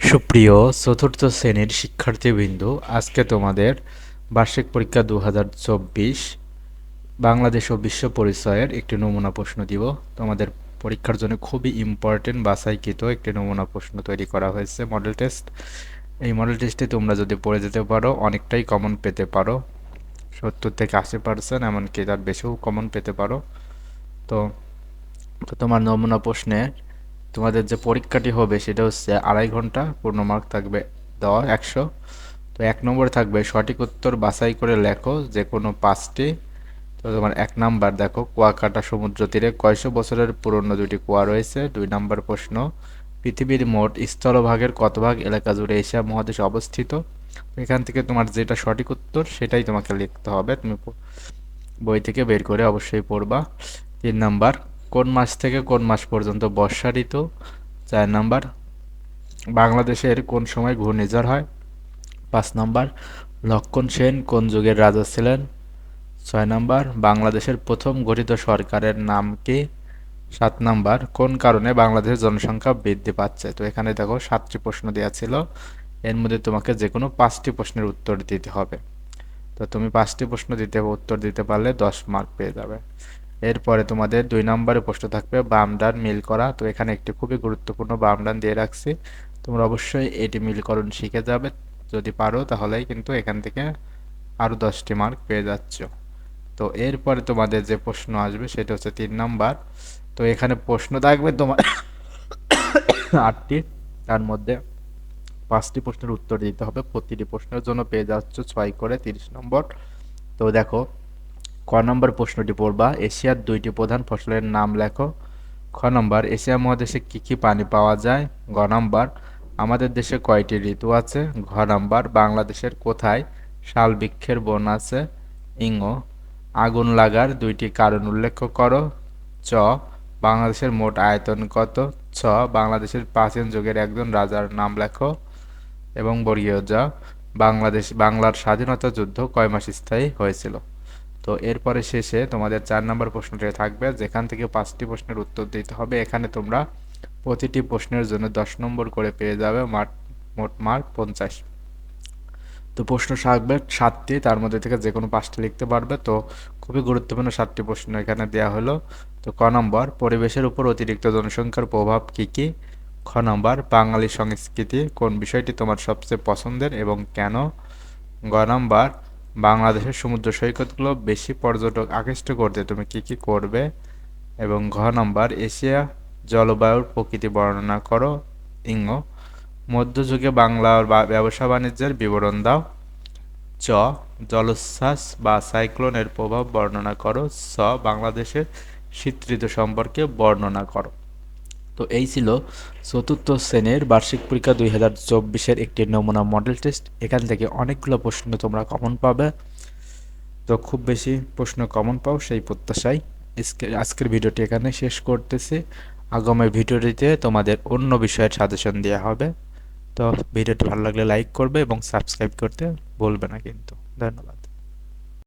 সুপ্রিয় চতুর্থ শ্রেণীর শিক্ষার্থীবৃন্দ, আজকে তোমাদের বার্ষিক পরীক্ষা 2024 বাংলাদেশ ও বিশ্ব পরিচয়ের একটি নমুনা প্রশ্ন দিব। তোমাদের পরীক্ষার জন্য খুবই ইম্পর্টেন্ট বাছাইকৃত একটি নমুনা প্রশ্ন তৈরি করা হয়েছে, মডেল টেস্ট। এই মডেল টেস্টে তোমরা যদি পড়ে যেতে পারো অনেকটাই কমন পেতে পারো, 70 থেকে 80%, এমনকি তার বেশিও কমন পেতে পারো। তো তো তোমার নমুনা প্রশ্নে তোমাদের যে পরীক্ষাটি হবে সেটা হচ্ছে 2.5 ঘন্টা, পূর্ণ মার্ক থাকবে 100। তো 1 নম্বরে থাকবে সঠিক উত্তর বাছাই করে লেখো যে কোনো 5টি। তো তোমার 1 নাম্বার দেখো, কুয়াকাটা সমুদ্র তীরে কয়শো বছরের পুরনো 2টি কুয়া রয়েছে। 2 নম্বর প্রশ্ন, পৃথিবীর মোট স্থলভাগের কত ভাগ এলাকা জুড়ে এশিয়া মহাদেশ অবস্থিত। তো এখান থেকে তোমার যেটা সঠিক উত্তর সেটাই তোমাকে লিখতে হবে, তুমি বই থেকে বের করে অবশ্যই পড়বা। 3 নাম্বার, কোন মাস থেকে কোন মাস পর্যন্ত বর্ষা ঋতু। 4 নাম্বার, বাংলাদেশের কোন সময় ঘূর্ণিঝড় হয়। 5 নাম্বার, লক্ষণ সেন কোন যুগের রাজা ছিলেন। 6 নাম্বার, বাংলাদেশের প্রথম গঠিত সরকারের নাম কি। 7 নাম্বার, কোন কারণে বাংলাদেশের জনসংখ্যা বৃদ্ধি পাচ্ছে। তো এখানে দেখো 7টি প্রশ্ন দেওয়া ছিল, এর মধ্যে তোমাকে যে কোনো 5টি প্রশ্নের উত্তর দিতে হবে। তো তুমি 5টি প্রশ্ন উত্তর দিতে পারলে 10 মার্ক পেয়ে যাবে। এরপরে তোমাদের 2 নম্বরে প্রশ্ন থাকবে বাম ডান মিল করা। তো এখানে একটি খুবই গুরুত্বপূর্ণ বাম ডান দিয়ে রাখছি, তোমরা অবশ্যই এটি মিলকরণ শিখে যাবে। যদি পারো তাহলেই কিন্তু এখান থেকে আরও 10টি মার্ক পেয়ে যাচ্ছ। তো এরপরে তোমাদের যে প্রশ্ন আসবে সেটা হচ্ছে 3 নাম্বার। তো এখানে প্রশ্ন থাকবে তোমার 8টি, তার মধ্যে 5টি প্রশ্নের উত্তর দিতে হবে। প্রতিটি প্রশ্নের জন্য পেয়ে যাচ্ছ 6 করে 30 নম্বর। তো দেখো, ক নম্বর প্রশ্নটি পড়বা, এশিয়ার 2টি প্রধান ফসলের নাম লেখো। খ নম্বর, এশিয়া মহাদেশে কি কি পানি পাওয়া যায়। গ নম্বর, আমাদের দেশে কয়টি ঋতু আছে। ঘ নম্বর, বাংলাদেশের কোথায় শাল বৃক্ষের বন আছে। ইঙ, আগুন লাগার 2টি কারণ উল্লেখ করো। চ, বাংলাদেশের মোট আয়তন কত। ছ, বাংলাদেশের প্রাচীন যুগের একজন রাজার নাম লেখো। এবং বর্গীয় জ, বাংলার স্বাধীনতা যুদ্ধ কয় মাস স্থায়ী হয়েছিল। তো এরপরে শেষে তোমাদের 4 নম্বর প্রশ্নটি থাকবে, যেখান থেকে 5টি প্রশ্নের উত্তর দিতে হবে। এখানে তোমরা প্রতিটি প্রশ্নের জন্য 10 নম্বর করে পেয়ে যাবে, মোট মার্ক 50। তো প্রশ্ন থাকবে 7টি, তার মধ্যে থেকে যে কোনো 5টি লিখতে পারবে। তো খুবই গুরুত্বপূর্ণ 7টি প্রশ্ন এখানে দেওয়া হলো। তো ক নম্বর, পরিবেশের উপর অতিরিক্ত জনসংখ্যার প্রভাব কি কি। খ নম্বর, বাঙালি সংস্কৃতি কোন বিষয়টি তোমার সবচেয়ে পছন্দের এবং কেন। গ নম্বর, বাংলাদেশের সমুদ্র সৈকতগুলো বেশি পর্যটক আকৃষ্ট করতে তুমি কি কি করবে। এবং ঘ নম্বর, এশিয়া জলবায়ুর প্রকৃতি বর্ণনা করো। ইঙ, মধ্যযুগে বাংলার ব্যবসা বাণিজ্যের বিবরণ দাও। চ, জলোচ্ছ্বাস বা সাইক্লোনের প্রভাব বর্ণনা করো। ছ, বাংলাদেশের শীত ঋতু সম্পর্কে বর্ণনা করো। তো এই ছিল চতুর্থ শ্রেণীর বার্ষিক পরীক্ষা 2024-এর একটি নমুনা মডেল টেস্ট। এখান থেকে অনেকগুলো প্রশ্ন তোমরা কমন পাবে। তো খুব বেশি প্রশ্ন কমন পাও সেই প্রত্যাশায় আজকের ভিডিওটি এখানে শেষ করতেছি। আগামী ভিডিওটিতে তোমাদের অন্য বিষয়ের সাজেশন দেওয়া হবে। তো ভিডিওটি ভালো লাগলে লাইক করবে এবং সাবস্ক্রাইব করতে ভুলবে না কিন্তু। ধন্যবাদ।